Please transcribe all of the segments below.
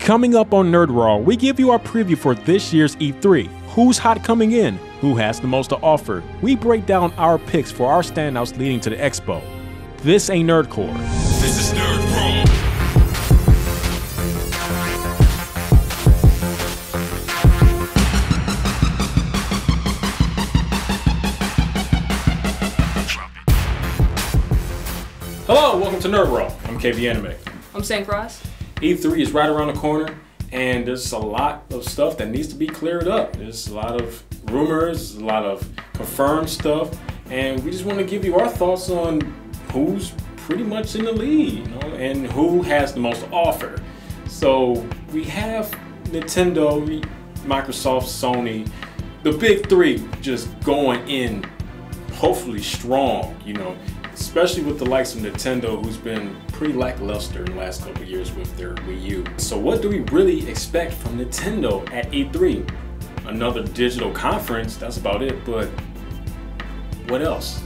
Coming up on Nerd Raw, we give you our preview for this year's E3. Who's hot coming in? Who has the most to offer? We break down our picks for our standouts leading to the expo. This ain't Nerdcore. This is Nerd Raw. Hello, welcome to Nerd Raw. I'm KB Anime. I'm saying Frais. E3 is right around the corner, and there's a lot of stuff that needs to be cleared up. There's a lot of rumors, a lot of confirmed stuff, and we just want to give you our thoughts on who's pretty much in the lead, and who has the most to offer. So we have Nintendo, Microsoft, Sony, the big three just going in, hopefully strong, especially with the likes of Nintendo, who's been pretty lackluster in the last couple of years with their Wii U. So what do we really expect from Nintendo at E3? Another digital conference, that's about it, but what else?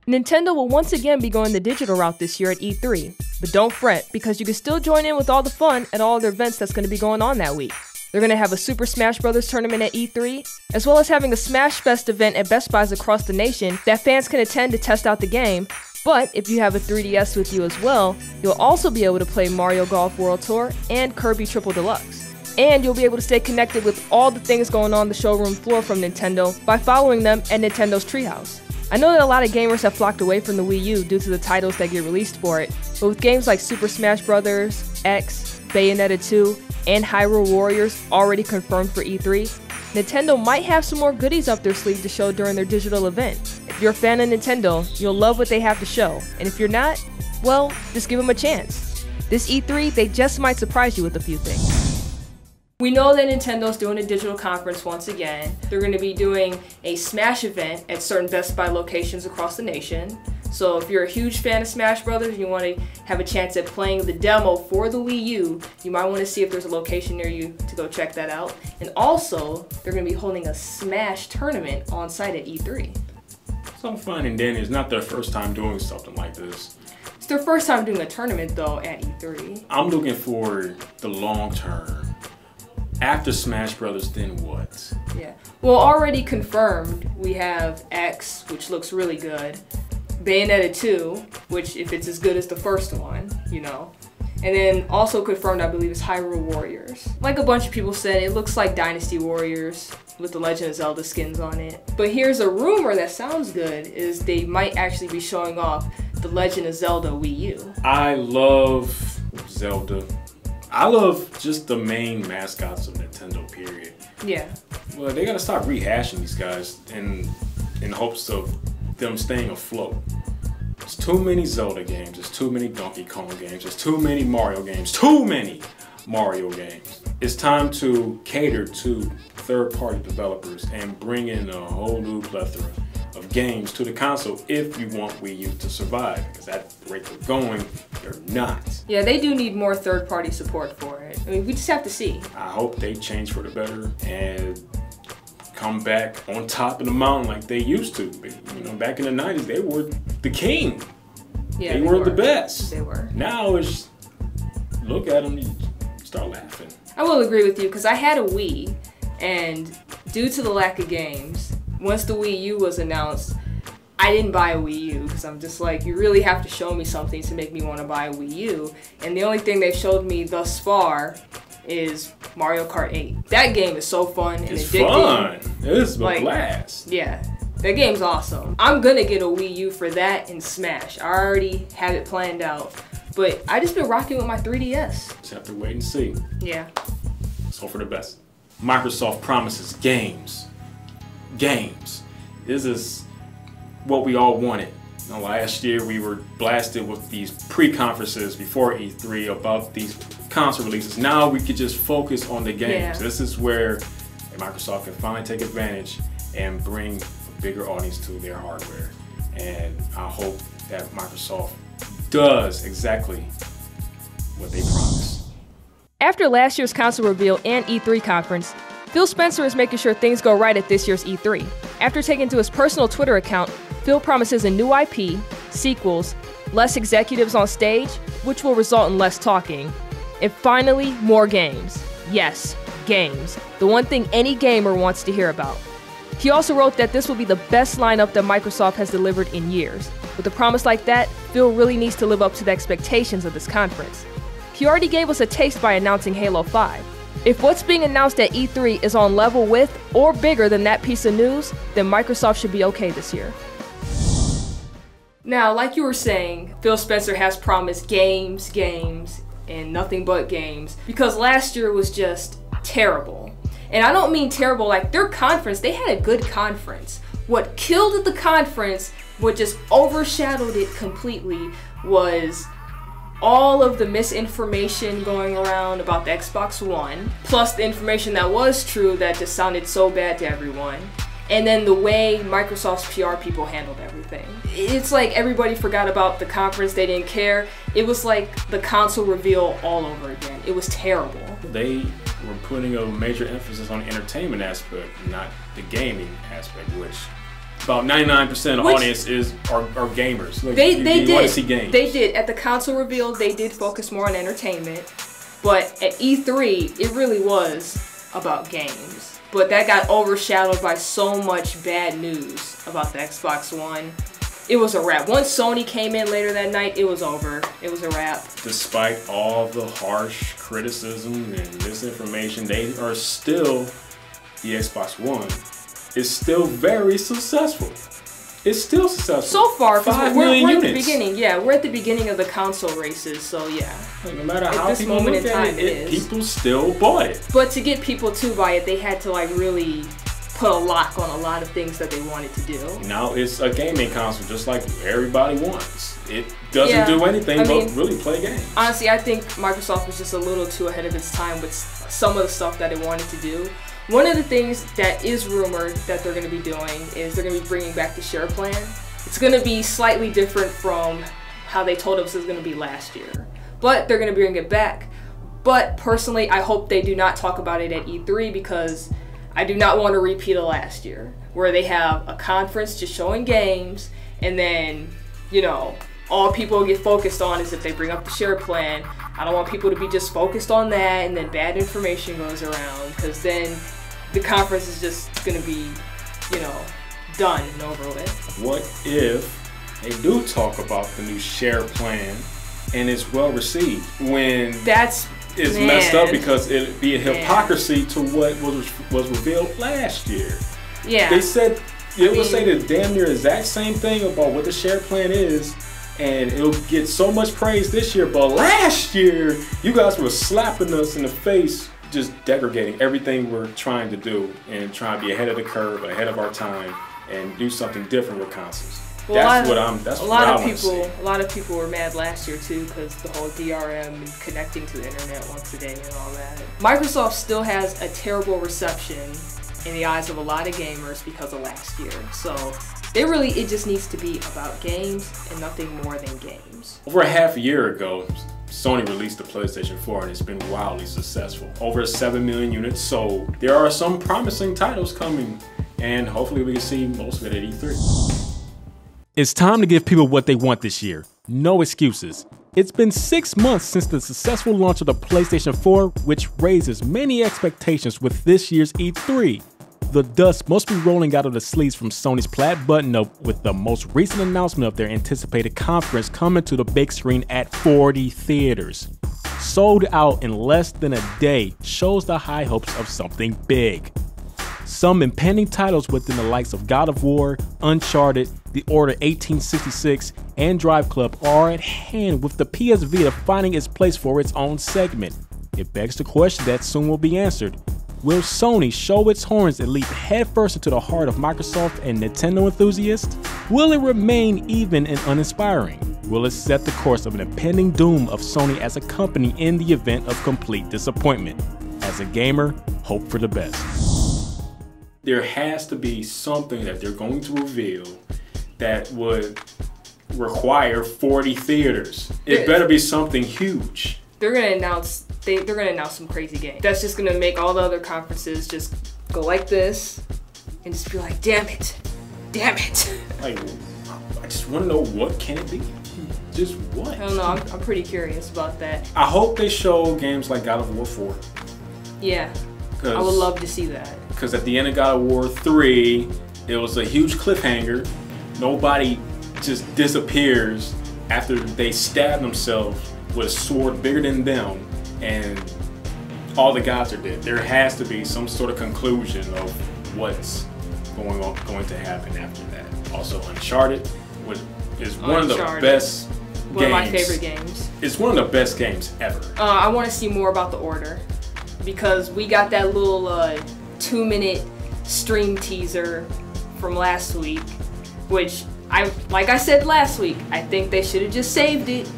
Nintendo will once again be going the digital route this year at E3. But don't fret, because you can still join in with all the fun at all their events that's going to be going on that week. They're going to have a Super Smash Bros. Tournament at E3, as well as having a Smash Fest event at Best Buys across the nation that fans can attend to test out the game. But if you have a 3DS with you as well, you'll also be able to play Mario Golf World Tour and Kirby Triple Deluxe. And you'll be able to stay connected with all the things going on the showroom floor from Nintendo by following them at Nintendo's Treehouse. I know that a lot of gamers have flocked away from the Wii U due to the titles that get released for it, but with games like Super Smash Bros., X, Bayonetta 2, and Hyrule Warriors already confirmed for E3, Nintendo might have some more goodies up their sleeve to show during their digital event. If you're a fan of Nintendo, you'll love what they have to show, and if you're not, well, just give them a chance. This E3, they just might surprise you with a few things. We know that Nintendo's doing a digital conference once again. They're going to be doing a Smash event at certain Best Buy locations across the nation. So if you're a huge fan of Smash Bros. And you want to have a chance at playing the demo for the Wii U, you might want to see if there's a location near you to go check that out. And also, they're going to be holding a Smash tournament on site at E3. So fine and dandy. It's not their first time doing something like this. It's their first time doing a tournament though at E3. I'm looking for the long term. After Smash Brothers, then what? Yeah. Well, already confirmed, we have X, which looks really good. Bayonetta 2, which if it's as good as the first one, And then also confirmed, I believe, is Hyrule Warriors. Like a bunch of people said, it looks like Dynasty Warriors with the Legend of Zelda skins on it. But here's a rumor that sounds good, is they might actually be showing off the Legend of Zelda Wii U. I love Zelda. I love just the main mascots of Nintendo, period. Yeah. Well, they gotta stop rehashing these guys in hopes of them staying afloat. There's too many Zelda games, there's too many Donkey Kong games, there's too many Mario games, It's time to cater to third-party developers and bring in a whole new plethora of games to the console if you want Wii U to survive, because at the rate they're going, they're not. Yeah, they do need more third-party support for it. I mean, we just have to see. I hope they change for the better and come back on top of the mountain like they used to. Back in the 90s, they were the king. Yeah, they were the best. They were. Now it's, look at them, you start laughing. I will agree with you, because I had a Wii, and due to the lack of games, once the Wii U was announced, I didn't buy a Wii U because I'm just like, you really have to show me something to make me want to buy a Wii U. And the only thing they've showed me thus far is Mario Kart 8. That game is so fun and it's addicting. Fun. It's a blast. Yeah, that game's awesome. I'm gonna get a Wii U for that and Smash. I already have it planned out. But I just been rocking with my 3DS. Just have to wait and see. Yeah. Let's hope for the best. Microsoft promises games. Games. This is what we all wanted. Last year we were blasted with these pre-conferences before E3 about these console releases. Now we could just focus on the games. Yeah. This is where Microsoft can finally take advantage and bring a bigger audience to their hardware. And I hope that Microsoft does exactly what they promised. After last year's console reveal and E3 conference, Phil Spencer is making sure things go right at this year's E3. After taking to his personal Twitter account, Phil promises a new IP, sequels, less executives on stage, which will result in less talking, And finally, more games. Yes, games. The one thing any gamer wants to hear about. He also wrote that this will be the best lineup that Microsoft has delivered in years. With a promise like that, Phil really needs to live up to the expectations of this conference. He already gave us a taste by announcing Halo 5. If what's being announced at E3 is on level with or bigger than that piece of news, then Microsoft should be okay this year. Now, like you were saying, Phil Spencer has promised games, and nothing but games, because last year was just terrible. And I don't mean terrible like their conference, they had a good conference. What killed the conference, what just overshadowed it completely, was all of the misinformation going around about the Xbox One, plus the information that was true that just sounded so bad to everyone, and then the way Microsoft's PR people handled everything. It's like everybody forgot about the conference, they didn't care. It was like the console reveal all over again. It was terrible. They were putting a major emphasis on the entertainment aspect, not the gaming aspect, which about 99% of the audience are gamers. Like, they you did want to see games. They did. At the console reveal, they did focus more on entertainment. But at E3, it really was about games. But that got overshadowed by so much bad news about the Xbox One. It was a wrap. Once Sony came in later that night, it was over. It was a wrap. Despite all the harsh criticism and misinformation, they are still, the Xbox One is still very successful. It's still successful. So far, we're at the units. beginning. Yeah, we're at the beginning of the console races, so yeah. Like, no matter how people look at it, people still bought it. But to get people to buy it, they had to like really put a lock on a lot of things that they wanted to do. Now it's a gaming console, just like everybody wants. It doesn't do anything but really play games. Honestly, I think Microsoft was just a little too ahead of its time with some of the stuff that it wanted to do. One of the things that is rumored that they're going to be doing is they're going to be bringing back the share plan. It's going to be slightly different from how they told us it was going to be last year. But they're going to bring it back. But personally, I hope they do not talk about it at E3 because I do not want to repeat of last year where they have a conference just showing games and then, you know, all people get focused on is if they bring up the share plan. I don't want people to be just focused on that and then bad information goes around because then the conference is just going to be, you know, done and over with. What if they do talk about the new share plan and it's well received when it's messed up because it'd be a hypocrisy to what was revealed last year. Yeah. They said, it will say the damn near exact same thing about what the share plan is and it'll get so much praise this year, but last year you guys were slapping us in the face, just degrading everything we're trying to do and trying to be ahead of the curve, ahead of our time, and do something different with consoles. Well, A lot of people were mad last year too because the whole DRM and connecting to the internet once a day and all that. Microsoft still has a terrible reception in the eyes of a lot of gamers because of last year. So it just needs to be about games and nothing more than games. Over a half a year ago, Sony released the PlayStation 4 and it's been wildly successful. Over 7 million units sold. There are some promising titles coming and hopefully we can see most of it at E3. It's time to give people what they want this year. No excuses. It's been 6 months since the successful launch of the PlayStation 4, which raises many expectations with this year's E3. The dust must be rolling out of the sleeves from Sony's plaid button-up with the most recent announcement of their anticipated conference coming to the big screen at 40 theaters. Sold out in less than a day shows the high hopes of something big. Some impending titles within the likes of God of War, Uncharted, The Order 1866, and Drive Club are at hand with the PS Vita finding its place for its own segment. It begs the question that soon will be answered. Will Sony show its horns and leap headfirst into the heart of Microsoft and Nintendo enthusiasts? Will it remain even and uninspiring? Will it set the course of an impending doom of Sony as a company in the event of complete disappointment? As a gamer, hope for the best. There has to be something that they're going to reveal that would require 40 theaters. It better be something huge. They're gonna announce some crazy game. That's just gonna make all the other conferences just go like this and just be like, damn it. Like, I just want to know, what can it be? Just what? I don't know. I'm pretty curious about that. I hope they show games like God of War 4. Yeah, I would love to see that. Because at the end of God of War 3, it was a huge cliffhanger. Nobody just disappears after they stab themselves with a sword bigger than them, and all the gods are dead. There has to be some sort of conclusion of what's going to happen after that. Also, Uncharted is one of the best games. One of my favorite games. It's one of the best games ever. I want to see more about the Order, because we got that little 2-minute stream teaser from last week, which like I said last week, I think they should have just saved it,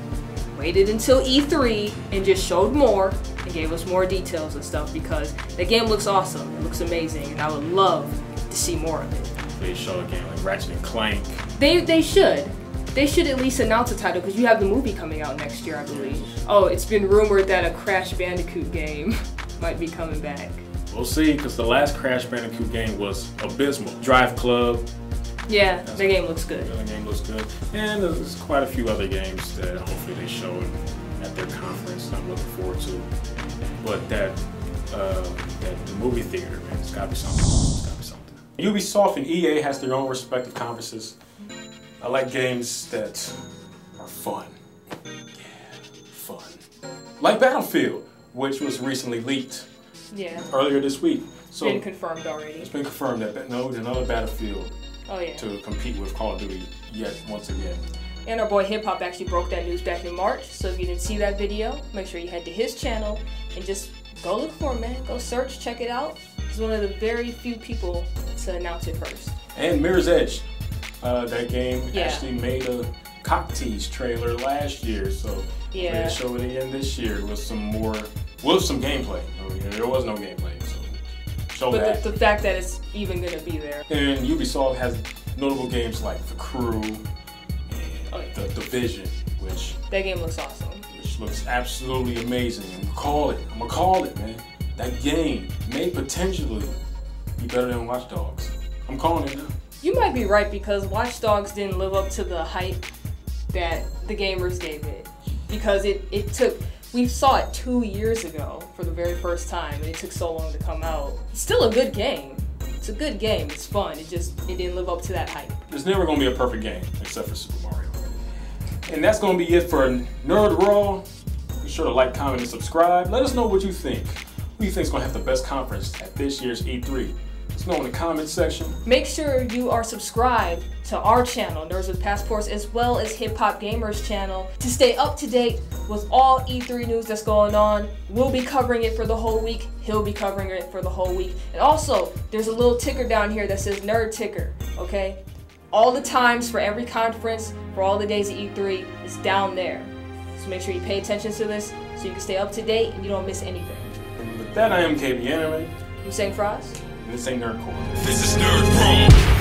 waited until E3 and just showed more and gave us more details and stuff, because the game looks awesome. It looks amazing, and I would love to see more of it. They show a game like Ratchet and Clank. They should. They should at least announce a title, because you have the movie coming out next year, I believe. Oh, it's been rumored that a Crash Bandicoot game might be coming back. We'll see, because the last Crash Bandicoot game was abysmal. Drive Club. Yeah, the game looks good. The game looks good. And there's quite a few other games that hopefully they show at their conference I'm looking forward to. But that the movie theater, man, it's gotta be something. It's gotta be something. Ubisoft and EA has their own respective conferences. I like games that are fun. Yeah, fun. Like Battlefield, which was recently leaked. Yeah. Earlier this week. So been confirmed already. It's been confirmed that another Battlefield. Oh yeah. To compete with Call of Duty yet once again. And our boy Hip Hop actually broke that news back in March. So if you didn't see that video, make sure you head to his channel and just go look for him, man. Go search, check it out. He's one of the very few people to announce it first. And Mirror's Edge. That game actually made a cock tease trailer last year, so they show it again this year with some gameplay. I mean, there was no gameplay, so show that. But the fact that it's even gonna be there. And Ubisoft has notable games like The Crew and The Division, which that game looks awesome. Which looks absolutely amazing. I'm gonna call it, man. That game may potentially be better than Watch Dogs. I'm calling it now. You might be right, because Watch Dogs didn't live up to the hype that the gamers gave it. Because we saw it 2 years ago for the very first time, and it took so long to come out. It's still a good game. It's a good game. It's fun. It didn't live up to that hype. There's never going to be a perfect game except for Super Mario. And that's going to be it for Nerd Raw. Be sure to like, comment, and subscribe. Let us know what you think. Who do you think is going to have the best conference at this year's E3? Let us know in the comment section. Make sure you are subscribed to our channel, Nerds with Passports, as well as Hip Hop Gamers channel, to stay up to date with all E3 news that's going on. We'll be covering it for the whole week. He'll be covering it for the whole week. And also, there's a little ticker down here that says Nerd Ticker, okay? All the times for every conference, for all the days of E3, is down there. So make sure you pay attention to this so you can stay up to date and you don't miss anything. And with that, I am KB Anime. I'm saying Frais. And this ain't Nerdcore. This is Nerd Pro.